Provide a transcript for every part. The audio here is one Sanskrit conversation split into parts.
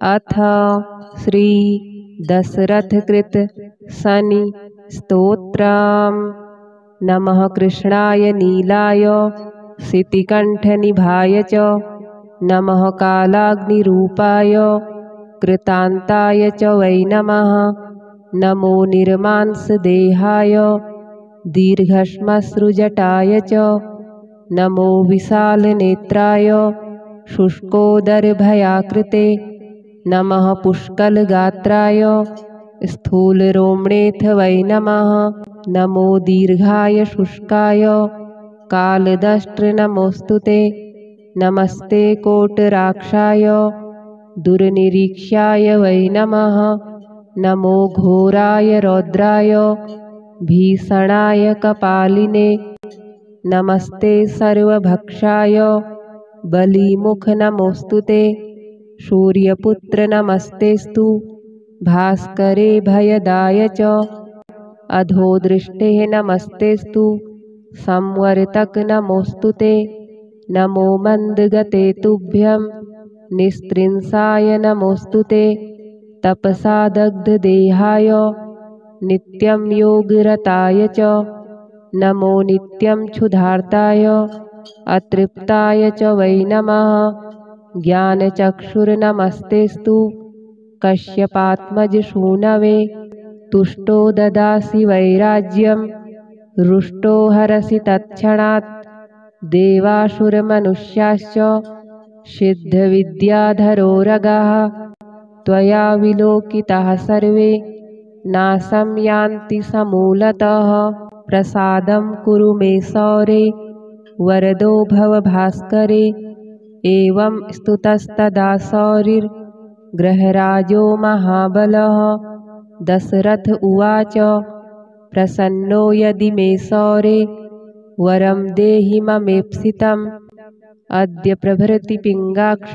अथ श्री दशरथकृत शनि स्तोत्रम्। नमः कृष्णाय नीलाय सितिकण्ठनिभाय च नमः कालाग्निरूपाय कृतान्ताय च वै नमः। नमो निर्मांसदेहाय दीर्घश्मश्रुजटाय च नमो विशालनेत्राय शुष्कोदरभयाकृते नमः पुष्कलगात्राय स्थूलरोम्णेऽथ वै नमः। नमो दीर्घाय शुष्काय कालदष्ट्र नमोऽस्तुते। नमस्ते कोटराक्षाय दुर्निरीक्ष्याय वै नमः। नमो घोराय रौद्राय भीषणाय कपालिने नमस्ते सर्वभक्षाय बलिमुख नमोऽस्तुते। सूर्यपुत्र नमस्तेस्तु भास्करे भयदाय च अधोदृष्टे नमस्तेस्तु संवर्तक नमोऽस्तुते। नमो मन्दगते तुभ्यं निस्त्रिंसाय नमोऽस्तुते। तपसा दग्धदेहाय नित्यं योगरताय च नमो नित्यं क्षुधार्ताय अतृप्ताय च वै नमः। ज्ञानचक्षुर्नमस्तेस्तु कश्यपात्मजसूनवे तुष्टो ददासि वैराज्यं रुष्टो हरसि तत्क्षणात्। देवासुरमनुष्याश्च सिद्धविद्याधरोरगाः त्वया विलोकिताः सर्वे नाशं यान्ति समूलतः। प्रसादं कुरु मे सौरे वरदो भव भास्करे। एवं स्तुतस्तदा सौरिर्गृहराजो महाबलः। दशरथ उवाच प्रसन्नो यदि मे सौरे वरं देहि ममेप्सितम्। अद्य प्रभृति पिङ्गाक्ष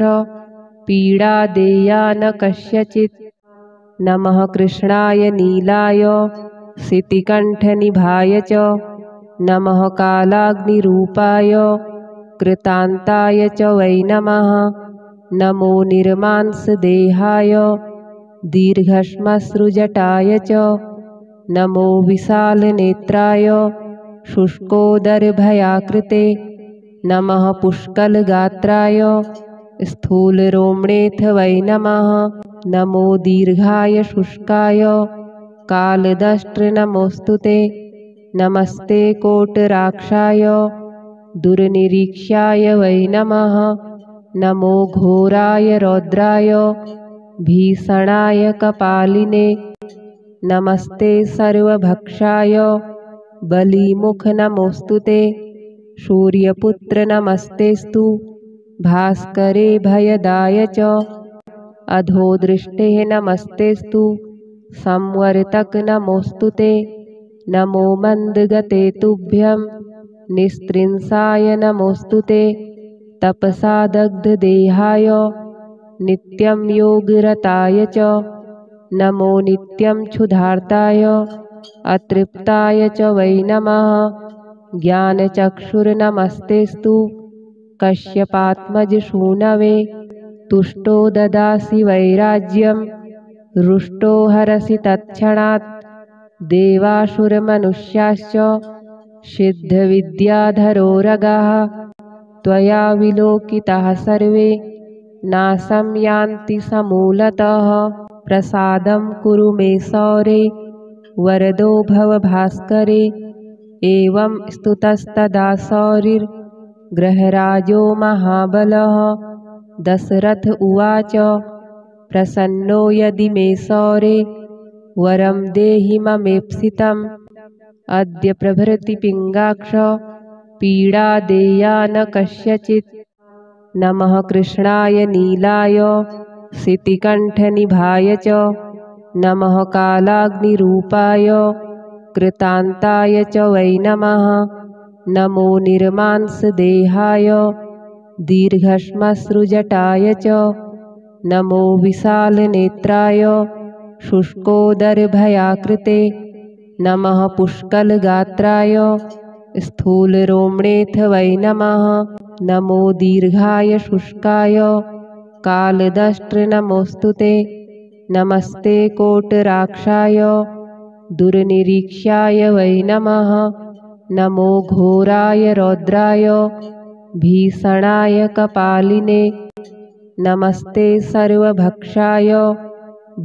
पीडा देया न कस्यचित्। नमः कृष्णाय नीलाय सितिकण्ठनिभाय च नमः कालाग्निरूपाय कृतान्ताय च वै नमः। नमो निर्मांसदेहाय दीर्घश्मश्रुजटाय च नमो विशालनेत्राय शुष्कोदरभयाकृते नमः पुष्कलगात्राय स्थूलरोम्णेऽथ वै नमः। नमो दीर्घाय शुष्काय कालदष्ट्र नमोऽस्तुते। नमस्ते कोटराक्षाय दुर्निरीक्ष्याय वै नमः। नमो घोराय रौद्राय भीषणाय कपालिने नमस्ते सर्वभक्षाय बलिमुख नमोऽस्तुते। सूर्यपुत्र नमस्तेस्तु भास्करे भयदाय च अधोदृष्टे नमस्तेस्तु संवर्तक नमोऽस्तुते। नमो मन्दगते तुभ्यं निस्त्रिंसाय नमोऽस्तुते। तपसा दग्धदेहाय नित्यं योगरताय च नमो नित्यं क्षुधार्ताय अतृप्ताय च वै नमः। ज्ञानचक्षुर्नमस्तेस्तु कश्यपात्मजसूनवे तुष्टो ददासि वैराज्यं रुष्टो हरसि तत्क्षणात्। देवासुरमनुष्याश्च सिद्धविद्याधरोरगाः त्वया विलोकिताः सर्वे नाशं यान्ति समूलतः। प्रसादं कुरु मे सौरे वरदो भव भास्करे। एवं स्तुतस्तदा सौरिर्गृहराजो महाबलः। दशरथ उवाच प्रसन्नो यदि मे सौरे वरं देहि ममेप्सितम्। अद्य प्रभृति पिङ्गाक्ष पीडा देया न कस्यचित्। नमः कृष्णाय नीलाय सितिकण्ठनिभाय च नमः कालाग्निरूपाय कृतान्ताय च वै नमः। नमो निर्मांसदेहाय दीर्घश्मश्रुजटाय च नमो विशालनेत्राय शुष्कोदरभयाकृते नमः पुष्कलगात्राय स्थूलरोम्णेऽथ वै नमः। नमो दीर्घाय शुष्काय कालदष्ट्र नमोऽस्तु ते। नमस्ते कोटराक्षाय दुर्निरीक्ष्याय वै नमः। नमो घोराय रौद्राय भीषणाय कपालिने। नमस्ते सर्वभक्षाय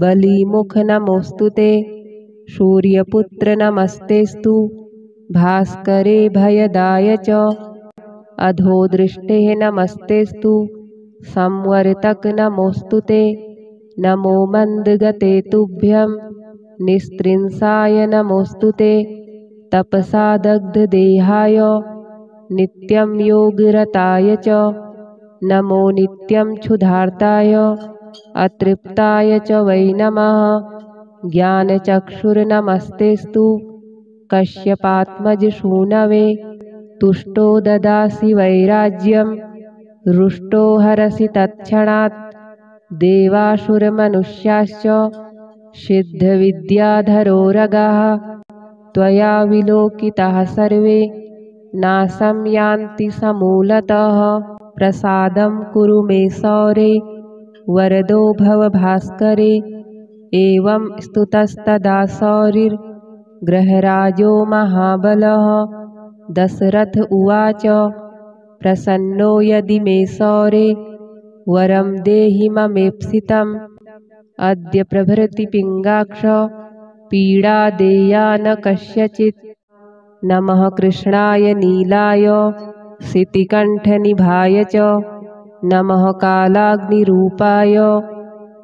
बलिमुख नमोऽस्तु ते। सूर्यपुत्र नमस्तेस्तु भास्करे भयदाय च। अधोदृष्टे नमस्तेस्तु संवर्तक नमोऽस्तु ते। नमो मन्दगते तुभ्यं निस्त्रिंसाय नमोऽस्तु ते। तपसा दग्धदेहाय नित्यं योगरताय च। नमो नित्यं क्षुधार्ताय अतृप्ताय च वै नमः। ज्ञानचक्षुर्नमस्तेस्तु कश्यपात्मज सूनवे। तुष्टो ददासि वैराज्यं रुष्टो हरसि तत्क्षणात्। देवासुरमनुष्याश्च सिद्धविद्याधरोरगाः त्वया विलोकिताः सर्वे नाशं यान्ति समूलतः। प्रसादं कुरु मे सौरे वरदो भव भास्करे। एवं स्तुतस्तदा सौरिर्ग्रहराजो महाबलः। दशरथ उवाच प्रसन्नो यदि मे सौरे वरं देहि ममेप्सितम्। अद्य प्रभृति पिङ्गाक्ष पीडा देया न कस्यचित्। नमः कृष्णाय नीलाय सितिकण्ठनिभाय च। नमः कालाग्निरूपाय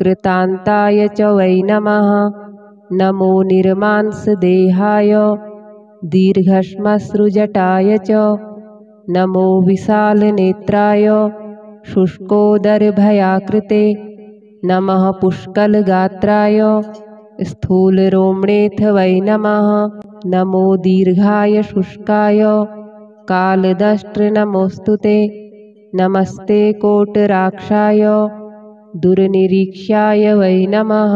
कृतान्ताय च वै नमः। नमो निर्मांसदेहाय दीर्घश्मश्रुजटाय च। नमो विशालनेत्राय शुष्कोदरभयाकृते। नमः पुष्कलगात्राय स्थूलरोम्णेऽथ वै नमः। नमो दीर्घाय शुष्काय कालदष्ट्र नमोऽस्तु ते। नमस्ते कोटराक्षाय दुर्निरीक्ष्याय वै नमः।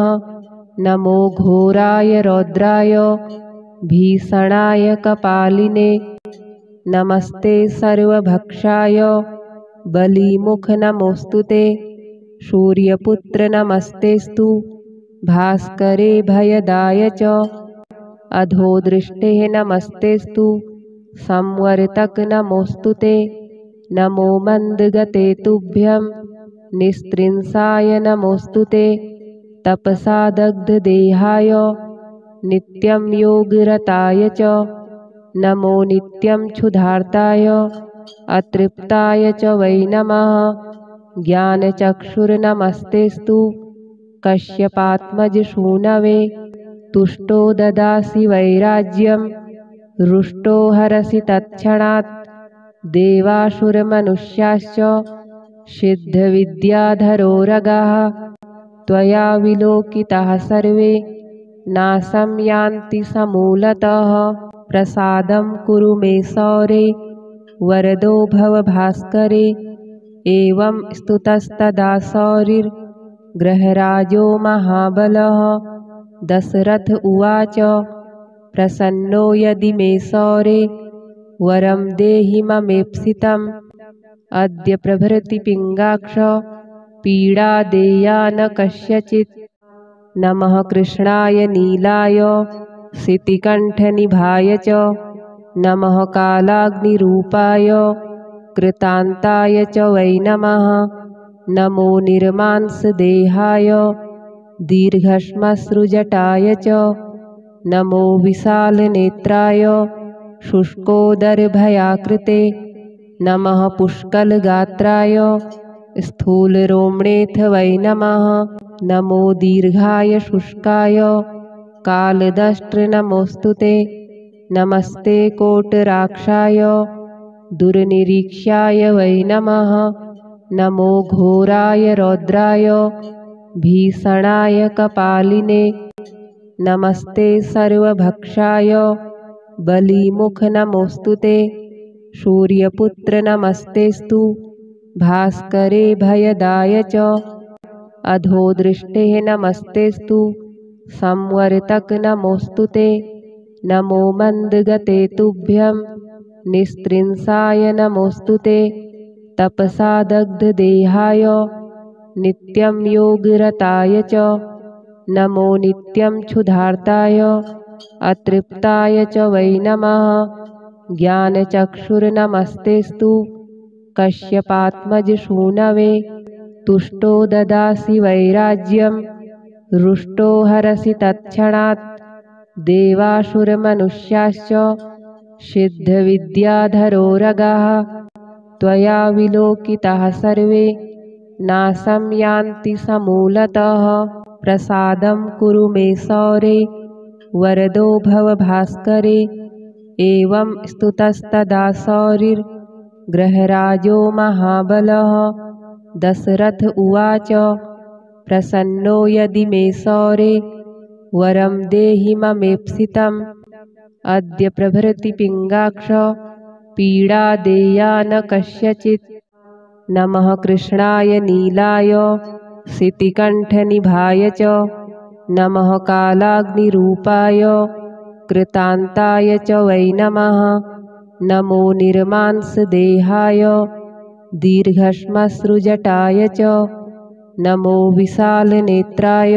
नमो घोराय रौद्राय भीषणाय कपालिने। नमस्ते सर्वभक्षाय बलिमुख नमोऽस्तु ते। सूर्यपुत्र नमस्तेस्तु भास्करे भयदाय च। अधोदृष्टे नमस्तेस्तु संवर्तक नमोऽस्तु ते। नमो मन्दगते तुभ्यं निस्त्रिंसाय नमोऽस्तु ते। तपसा दग्धदेहाय नित्यं योगरताय च। नमो नित्यं क्षुधार्ताय अतृप्ताय च वै नमः। ज्ञानचक्षुर्नमस्तेस्तु कश्यपात्मज सूनवे। तुष्टो ददासि वैराज्यं रुष्टो हरसि तत्क्षणात्। देवासुरमनुष्याश्च सिद्धविद्याधरोरगाः त्वया विलोकिताः सर्वे नाशं यान्ति समूलतः। प्रसादं कुरु मे सौरे वरदो भव भास्करे। एवं स्तुतस्तदा सौरिर्ग्रहराजो महाबलः। दशरथ उवाच प्रसन्नो यदि मे सौरे वरं देहि ममेप्सितम्। अद्य प्रभृति पिङ्गाक्ष पीडा देया न कस्यचित्। नमः कृष्णाय नीलाय सितिकण्ठनिभाय च। नमः कालाग्निरूपाय कृतान्ताय च वै नमः। नमो निर्मांसदेहाय दीर्घश्मश्रुजटाय च। नमो विशालनेत्राय शुष्कोदरभयाकृते। नमः पुष्कलगात्राय स्थूलरोम्णेऽथ वै नमः। नमो दीर्घाय शुष्काय कालदष्ट्र नमोऽस्तु ते। नमस्ते कोटराक्षाय दुर्निरीक्ष्याय वै नमः। नमो घोराय रौद्राय भीषणाय कपालिने। नमस्ते सर्वभक्षाय बलिमुख नमोऽस्तु ते। सूर्यपुत्र नमस्तेस्तु भास्करे भयदाय च। अधोदृष्टे नमस्तेस्तु संवर्तक नमोऽस्तु ते। नमो मन्दगते तुभ्यं निस्त्रिंसाय नमोऽस्तु ते। तपसा दग्धदेहाय नित्यं योगरताय च नमो नित्यं क्षुधार्ताय अतृप्ताय च वै नमः। ज्ञानचक्षुर्नमस्तेस्तु कश्यपात्मजसूनवे तुष्टो ददासि वैराज्यं रुष्टो हरसि तत्क्षणात्। देवासुरमनुष्याश्च सिद्धविद्याधरोरगाः त्वया विलोकिताः सर्वे नाशं यान्ति समूलतः। प्रसादं कुरु मे सौरे वरदो भव भास्करे। एवं स्तुतस्तदा सौरिर्ग्रहराजो महाबलः। दशरथ उवाच प्रसन्नो यदि मे सौरे वरं देहि ममेप्सितम्। अद्य प्रभृति पिङ्गाक्ष पीडा देया न कस्यचित्। नमः कृष्णाय नीलाय सितिकण्ठनिभाय च नमः कालाग्निरूपाय कृतान्ताय च वै नमः। नमो निर्मांसदेहाय दीर्घश्मश्रुजटाय च नमो विशालनेत्राय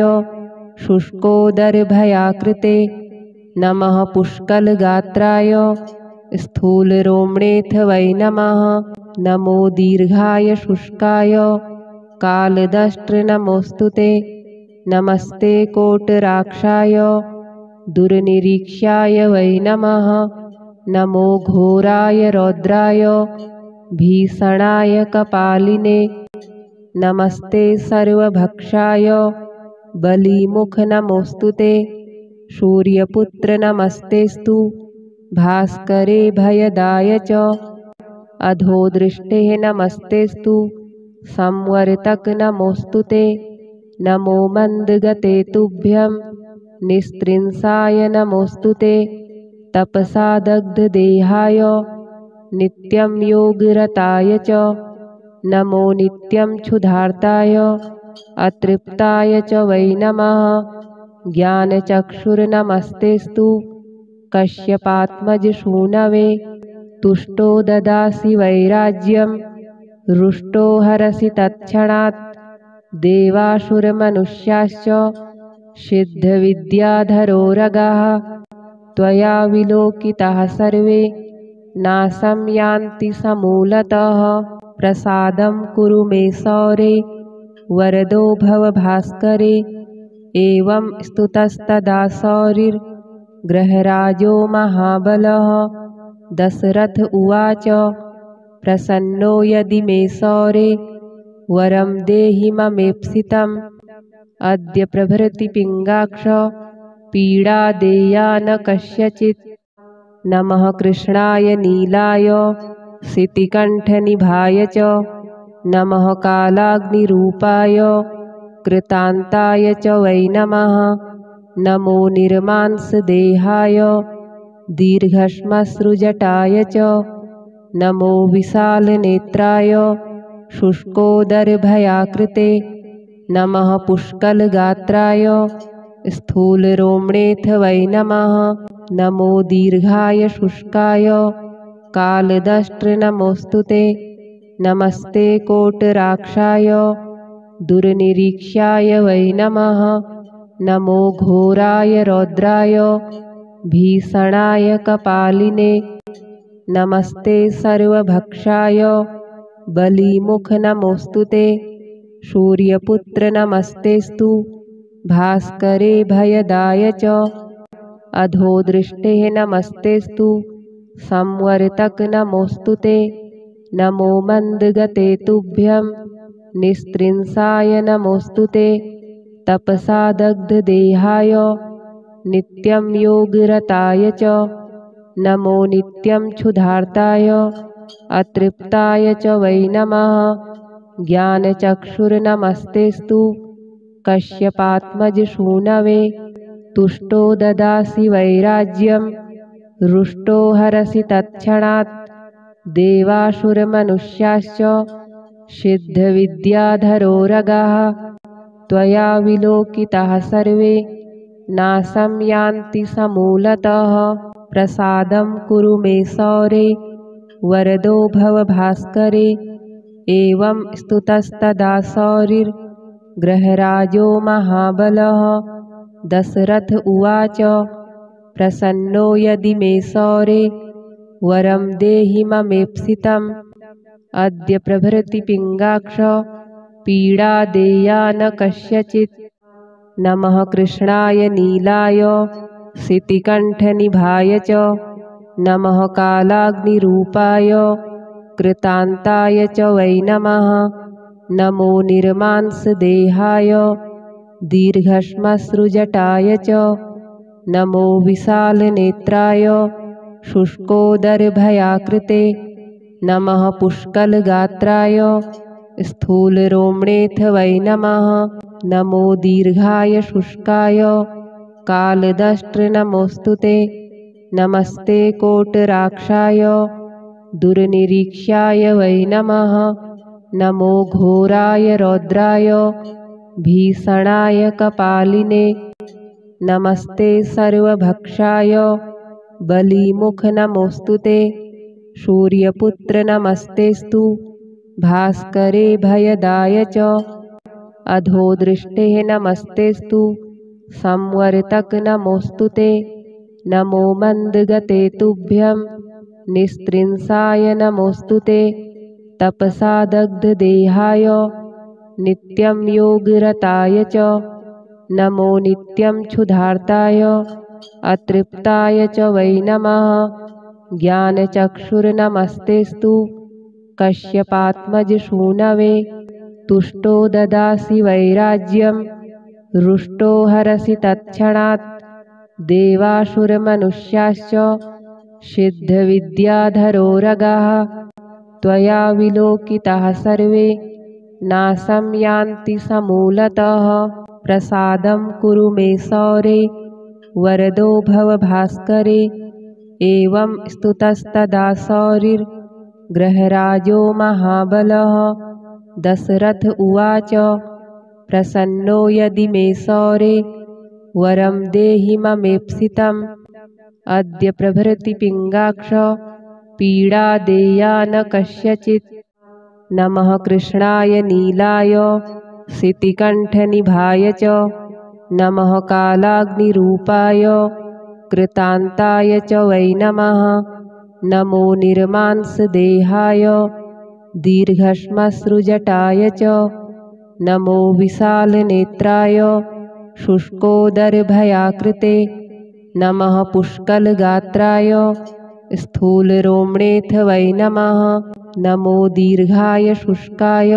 शुष्कोदरभयाकृते। नमः पुष्कलगात्राय स्थूलरोम्णेऽथ वै नमः। नमो दीर्घाय शुष्काय कालदष्ट्र ते। नमस्ते कोटराक्षाय दुर्निरीक्ष्याय वै नमः। नमो घोराय रौद्राय भीषणाय कपालिने। नमस्ते सर्वभक्षाय बलिमुख ते। सूर्यपुत्र नमस्तेस्तु भास्करे भयदाय च। अधोदृष्टे नमस्तेस्तु संवर्तक ते। नमो मन्दगते तुभ्यं निस्त्रिंसाय ते। तपसा दग्धदेहाय नित्यं योगरताय च नमो नित्यं क्षुधार्ताय अतृप्ताय च वै नमः। ज्ञानचक्षुर्नमस्तेस्तु कश्यपात्मजसूनवे तुष्टो ददासि वैराज्यं रुष्टो हरसि तत्क्षणात्। देवासुरमनुष्याश्च सिद्धविद्याधरोरगाः त्वया विलोकिताः सर्वे नाशं यान्ति समूलतः। प्रसादं कुरु मे सौरे वरदो भव भास्करे। एवं स्तुतस्तदा सौरिर्ग्रहराजो महाबलः। दशरथ उवाच प्रसन्नो यदि मे सौरे वरं देहि ममेप्सितम्। अद्य प्रभृति पिङ्गाक्ष पीडा देया न कस्यचित्। नमः कृष्णाय नीलाय सितिकण्ठनिभाय च नमः कालाग्निरूपाय कृतान्ताय च वै नमः। नमो निर्मांसदेहाय दीर्घश्मश्रुजटाय च नमो विशालनेत्राय शुष्कोदरभयाकृते। नमः पुष्कलगात्राय स्थूलरोम्णेऽथ वै नमः। नमो दीर्घाय शुष्काय कालदष्ट्र ते। नमस्ते कोटराक्षाय दुर्निरीक्ष्याय वै नमः। नमो घोराय रौद्राय भीषणाय कपालिने। नमस्ते सर्वभक्षाय बलिमुख ते। सूर्यपुत्र नमस्तेस्तु भास्करे भयदाय च। अधोदृष्टे नमस्तेस्तु संवर्तक ते। नमो मन्दगते तुभ्यं निस्त्रिंसाय ते। तपसा दग्धदेहाय नित्यं योगरताय च नमो नित्यं क्षुधार्ताय अतृप्ताय च वै नमः। ज्ञानचक्षुर्नमस्तेस्तु कश्यपात्मजसूनवे तुष्टो ददासि वैराज्यं रुष्टो हरसि तत्क्षणात्। देवासुरमनुष्याश्च सिद्धविद्याधरोरगाः त्वया विलोकिताः सर्वे नाशं यान्ति समूलतः। प्रसादं कुरु मे सौरे वरदो भव भास्करे। एवं स्तुतस्तदा सौरिर्ग्रहराजो गृहराजो महाबलः दशरथ उवाच प्रसन्नो यदि मे सौरे वरं देहि ममेप्सितम् अद्य प्रभृति पिङ्गाक्ष पीडा देया न कस्यचित्। नमः कृष्णाय नीलाय सितिकण्ठनिभाय च नमः कालाग्निरूपाय कृतान्ताय च वै नमः। नमो निर्मांसदेहाय दीर्घश्मश्रुजटाय च नमो विशालनेत्राय शुष्कोदरभयाकृते नमः पुष्कलगात्राय स्थूलरोम्णेऽथ वै नमः। नमो दीर्घाय शुष्काय कालदष्ट्र नमोऽस्तु ते। नमस्ते कोटराक्षाय दुर्निरीक्ष्याय वै नमः। नमो घोराय रौद्राय भीषणाय कपालिने नमस्ते सर्वभक्षाय बलिमुख नमोऽस्तु ते। सूर्यपुत्र नमस्तेस्तु भास्करे भयदाय च अधोदृष्टे नमस्तेस्तु संवर्तक नमोऽस्तु ते। नमो मन्दगते तुभ्यं निस्त्रिंसाय नमोऽस्तु ते। तपसा दग्धदेहाय नित्यं योगरताय च नमो नित्यं क्षुधार्ताय अतृप्ताय च वै नमः। ज्ञानचक्षुर्नमस्तेस्तु कश्यपात्मजसूनवे तुष्टो ददासि वैराज्यं रुष्टो हरसि तत्क्षणात्। देवासुरमनुष्याश्च सिद्धविद्याधरोरगाः त्वया विलोकिताः सर्वे नाशं यान्ति समूलतः। प्रसादं कुरु मे सौरे वरदो भव भास्करे। एवं स्तुतस्तदा सौरिर्गृहराजो महाबलः दशरथ उवाच प्रसन्नो यदि मे सौरे वरं देहि ममेप्सितम् अद्य प्रभृति पिङ्गाक्ष पीडा देया न कस्यचित्। नमः कृष्णाय नीलाय सितिकण्ठनिभाय च नमः कालाग्निरूपाय कृतान्ताय च वै नमः। नमो निर्मांसदेहाय दीर्घश्मश्रुजटाय च नमो विशालनेत्राय शुष्कोदरभयाकृते नमः पुष्कलगात्राय स्थूलरोम्णेऽथ वै नमः। नमो दीर्घाय शुष्काय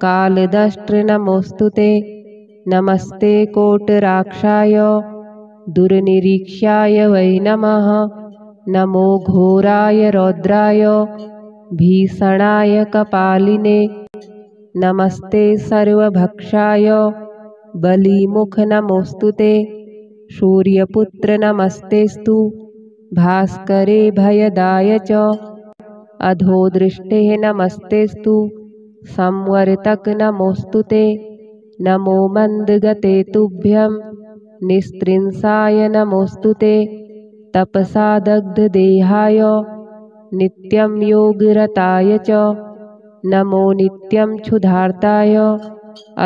कालदष्ट्र नमोऽस्तु ते। नमस्ते कोटराक्षाय दुर्निरीक्ष्याय वै नमः। नमो घोराय रौद्राय भीषणाय कपालिने नमस्ते सर्वभक्षाय बलिमुख नमोऽस्तु ते। सूर्यपुत्र नमस्तेस्तु भास्करे भयदाय च अधोदृष्टे नमस्तेस्तु संवर्तक नमोऽस्तु ते। नमो मन्दगते तुभ्यं निस्त्रिंसाय नमोऽस्तु ते। तपसा दग्धदेहाय नित्यं योगरताय च नमो नित्यं क्षुधार्ताय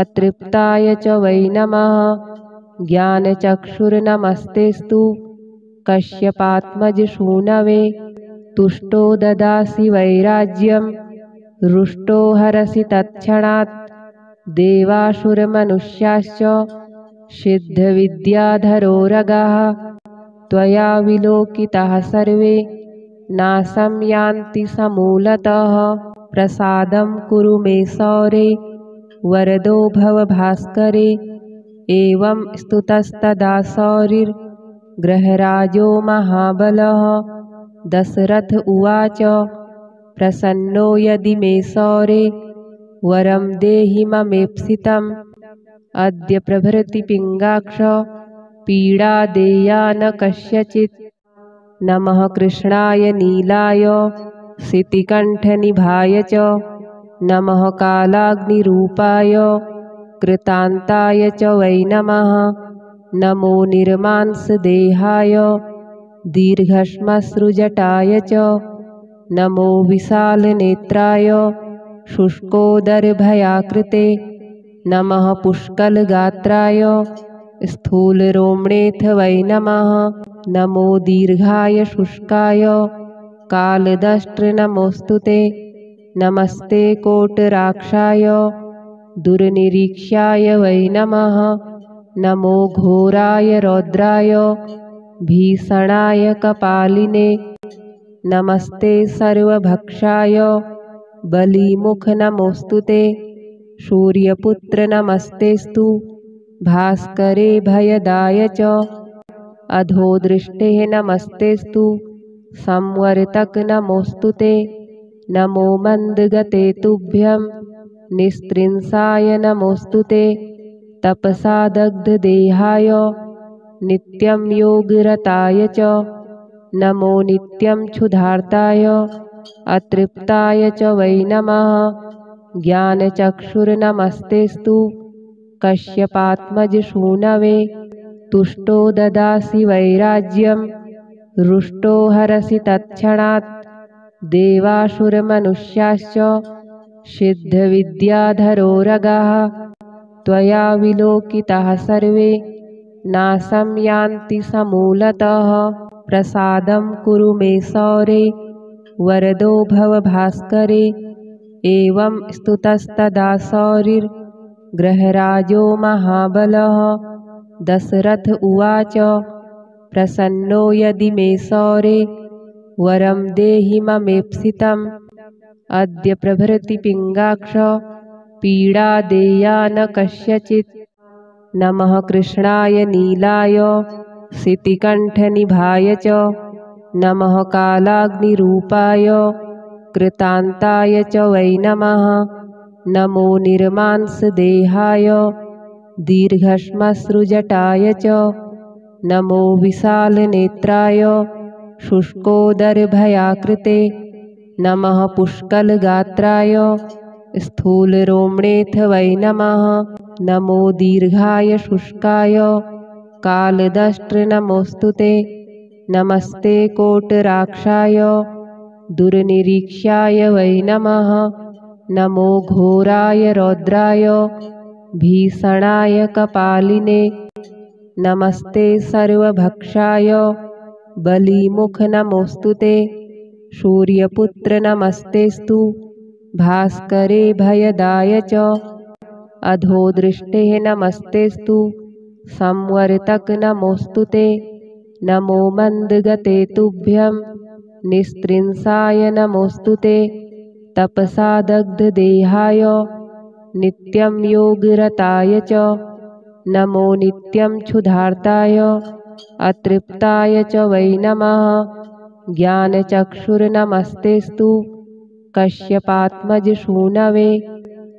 अतृप्ताय च वै नमः। ज्ञानचक्षुर्नमस्तेस्तु कश्यपात्मजसूनवे तुष्टो ददासि वैराज्यं रुष्टो हरसि तत्क्षणात्। देवासुरमनुष्याश्च सिद्धविद्याधरोरगाः त्वया विलोकिताः सर्वे नाशं यान्ति समूलतः। प्रसादं कुरु मे सौरे वरदो भव भास्करे। एवं स्तुतस्तदा सौरिर्गृहराजो महाबलः दशरथ उवाच प्रसन्नो यदि मे सौरे वरं देहि ममेप्सितम् अद्य प्रभृति पिङ्गाक्ष पीडा देया न कस्यचित्। नमः कृष्णाय नीलाय सितिकण्ठनिभाय च नमः कालाग्निरूपाय कृतान्ताय च वै नमः। नमो निर्मांसदेहाय दीर्घश्मश्रुजटाय च नमो विशालनेत्राय शुष्कोदरभयाकृते नमः पुष्कलगात्राय स्थूलरोम्णेऽथ वै नमः। नमो दीर्घाय शुष्काय कालदष्ट्र नमोऽस्तु ते। नमस्ते कोटराक्षाय दुर्निरीक्ष्याय वै नमः। नमो घोराय रौद्राय भीषणाय कपालिने। नमस्ते सर्वभक्षाय बलिमुख नमोऽस्तु ते। सूर्यपुत्र नमस्तेस्तु भास्करे भयदाय च। अधोदृष्टे नमस्तेस्तु संवर्तक नमोऽस्तु ते। नमो मन्दगते तुभ्यं निस्त्रिंसाय नमोऽस्तु ते। तपसा दग्धदेहाय नित्यं योगरताय च। नमो नित्यं क्षुधार्ताय अतृप्ताय च वै नमः। ज्ञानचक्षुर्नमस्तेस्तु कश्यपात्मज सूनवे। तुष्टो ददासि वैराज्यं रुष्टो हरसि तत्क्षणात्। देवासुरमनुष्याश्च सिद्धविद्याधरोरगाः त्वया विलोकिताः सर्वे नाशं यान्ति समूलतः। प्रसादं कुरु मे सौरे वरदो भव भास्करे। एवं स्तुतस्तदा सौरिर्गृहराजो महाबलः। दशरथ उवाच प्रसन्नो यदि मे सौरे वरं देहि ममेप्सितम्। अद्य प्रभृति पिङ्गाक्ष पीडा देया न कस्यचित्। नमः कृष्णाय नीलाय सितिकण्ठनिभाय च। नमः कालाग्निरूपाय कृतान्ताय च वै नमः। नमो निर्मांसदेहाय दीर्घश्मश्रुजटाय च। नमो विशालनेत्राय शुष्कोदरभयाकृते। नमः पुष्कलगात्राय स्थूलरोम्णेऽथ वै नमः। नमो दीर्घाय शुष्काय कालदष्ट्र नमोऽस्तु ते। नमस्ते कोटराक्षाय दुर्निरीक्ष्याय वै नमः। नमो घोराय रौद्राय भीषणाय कपालिने। नमस्ते सर्वभक्षाय बलिमुख नमोऽस्तु ते। सूर्यपुत्र नमस्तेस्तु भास्करे भयदाय च। अधोदृष्टे नमस्तेस्तु संवर्तक नमोऽस्तु ते। नमो मन्दगते तुभ्यं निस्त्रिंसाय नमोऽस्तु ते। तपसा दग्धदेहाय नित्यं योगरताय च। नमो नित्यं क्षुधार्ताय अतृप्ताय च वै नमः। ज्ञानचक्षुर्नमस्तेस्तु कश्यपात्मज सूनवे।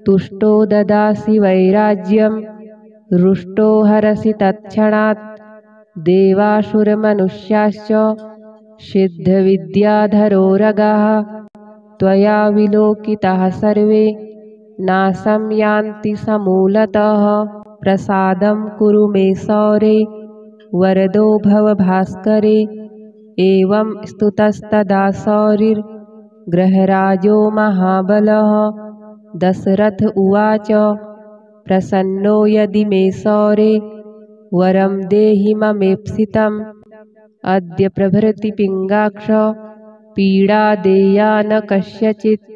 तुष्टो ददासि वैराज्यं रुष्टो हरसि तत्क्षणात्। देवासुरमनुष्याश्च सिद्धविद्याधरोरगाः त्वया विलोकिताः सर्वे नाशं यान्ति समूलतः। प्रसादं कुरु मे सौरे वरदो भव भास्करे। एवं स्तुतस्तदा सौरिर्गृहराजो महाबलः। दशरथ उवाच प्रसन्नो यदि मे सौरे वरं देहि ममेप्सितम्। अद्य प्रभृति पिङ्गाक्ष पीडा देया न कस्यचित्।